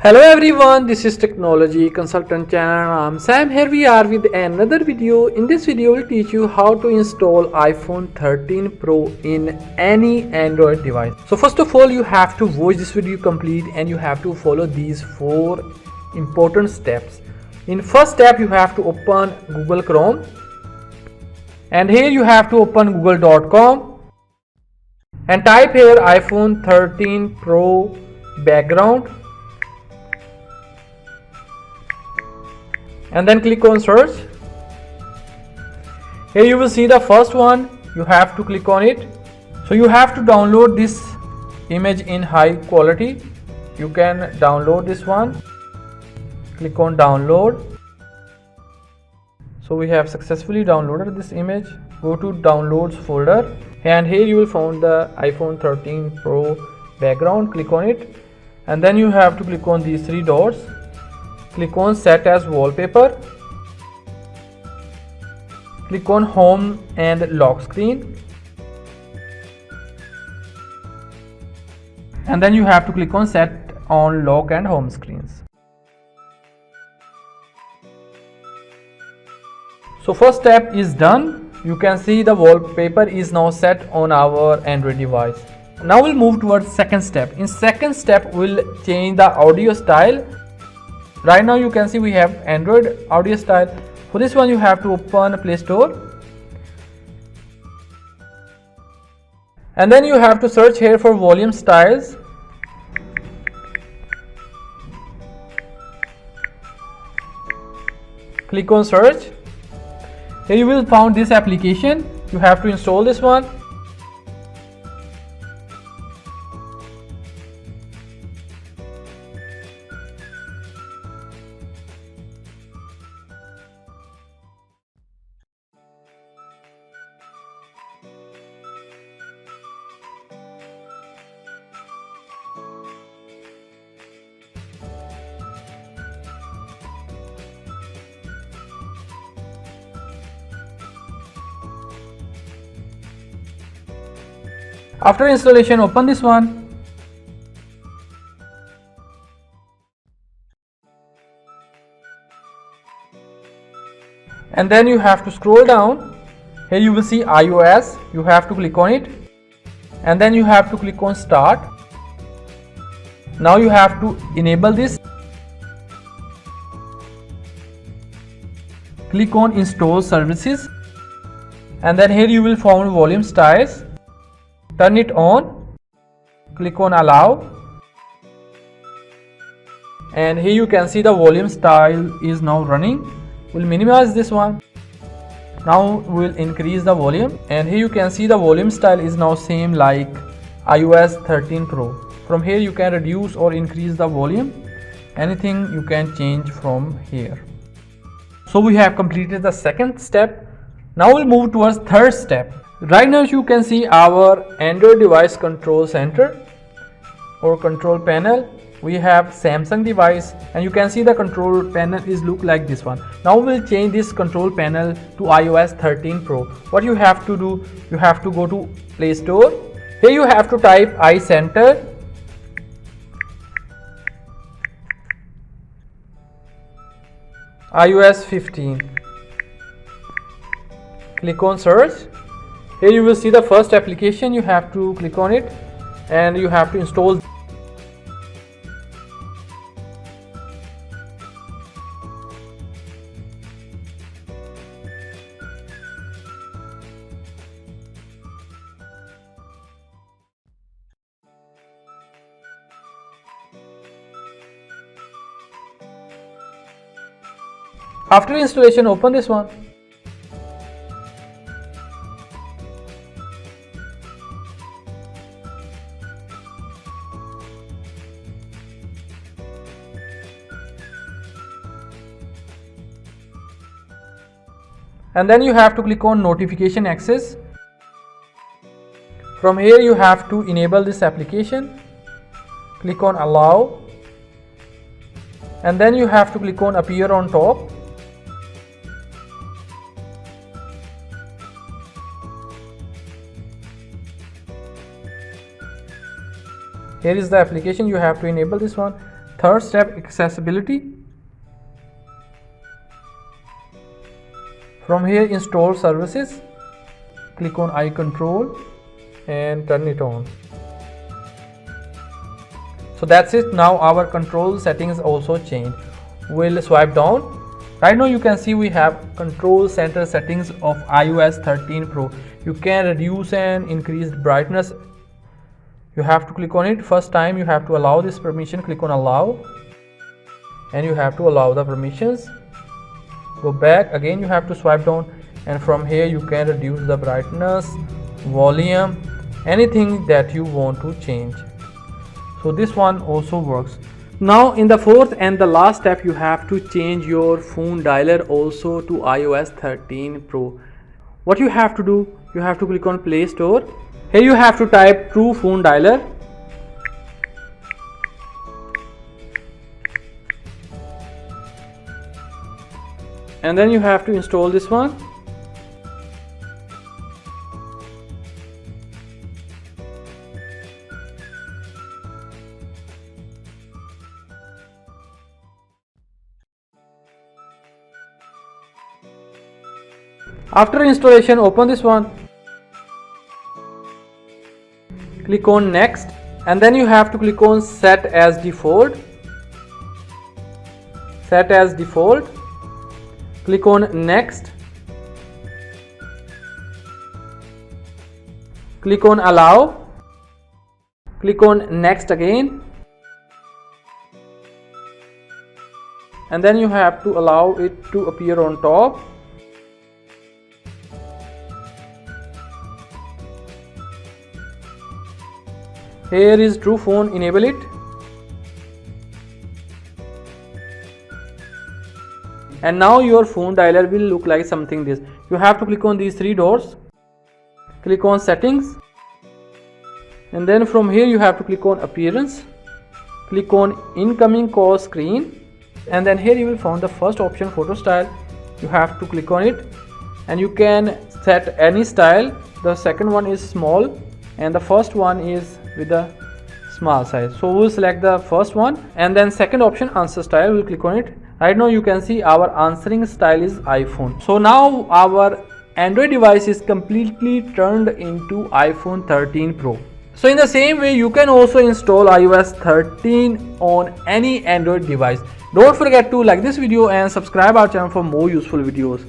Hello everyone, this is Technology Consultant channel. I'm Sam. Here we are with another video. In this video, we'll teach you how to install iPhone 13 Pro in any Android device. So first of all, you have to watch this video complete and you have to follow these 4 important steps. In first step, you have to open Google Chrome. And here you have to open google.com and type here iPhone 13 Pro background. And then click on search. Here you will see the first one. You have to click on it. So you have to download this image in high quality. You can download this one. Click on download. So we have successfully downloaded this image. Go to downloads folder and here you will find the iPhone 13 Pro background. Click on it and then you have to click on these 3 dots. Click on set as wallpaper. Click on home and lock screen. And then you have to click on set on lock and home screens. So first step is done. You can see the wallpaper is now set on our Android device. Now we'll move towards second step. In second step, we'll change the audio style. Right now you can see we have Android audio style. For this one you have to open Play Store. And then you have to search here for volume styles. Click on search. Here you will find this application. You have to install this one. After installation, open this one. And then you have to scroll down. Here you will see iOS. You have to click on it. And then you have to click on start. Now you have to enable this. Click on install services. And then here you will find volume styles. Turn it on, click on allow, and here you can see the volume style is now running. We'll minimize this one. Now we'll increase the volume, and here you can see the volume style is now same like iOS 13 Pro. From here you can reduce or increase the volume. Anything you can change from here. So we have completed the second step. Now we'll move towards third step. Right now you can see our Android device control center or control panel. We have Samsung device and you can see the control panel is look like this one. Now we'll change this control panel to iOS 13 Pro. What you have to do, you have to go to Play Store. Here you have to type iCenter. iOS 15. Click on search. Here you will see the first application. You have to click on it and you have to install. After installation, open this one. And then you have to click on notification access. From here you have to enable this application. Click on allow. And then you have to click on appear on top. Here is the application. You have to enable this one. Third step, accessibility. From here, install services. Click on eye control and turn it on. So that's it. Now our control settings also changed. We'll swipe down. Right now you can see we have control center settings of iOS 13 Pro. You can reduce and increase brightness. You have to click on it. First time you have to allow this permission. Click on allow and you have to allow the permissions. Go back again, you have to swipe down, and from here you can reduce the brightness, volume, anything that you want to change. So this one also works. Now in the fourth and the last step, you have to change your phone dialer also to iOS 13 Pro. What you have to do, you have to click on Play Store. Here you have to type True Phone Dialer. And then you have to install this one. After installation, open this one. Click on next, and then you have to click on set as default. Set as default. Click on next. Click on allow. Click on next again. And then you have to allow it to appear on top. Here is True Phone, enable it. And now your phone dialer will look like something this. You have to click on these three dots. Click on settings. And then from here you have to click on appearance. Click on incoming call screen. And then here you will find the first option, photo style. You have to click on it. And you can set any style. The second one is small. And the first one is with the small size. So we'll select the first one, and then second option, answer style, we'll click on it. Right now you can see our answering style is iPhone. So now our Android device is completely turned into iPhone 13 Pro. So in the same way, you can also install iOS 13 on any Android device. Don't forget to like this video and subscribe our channel for more useful videos.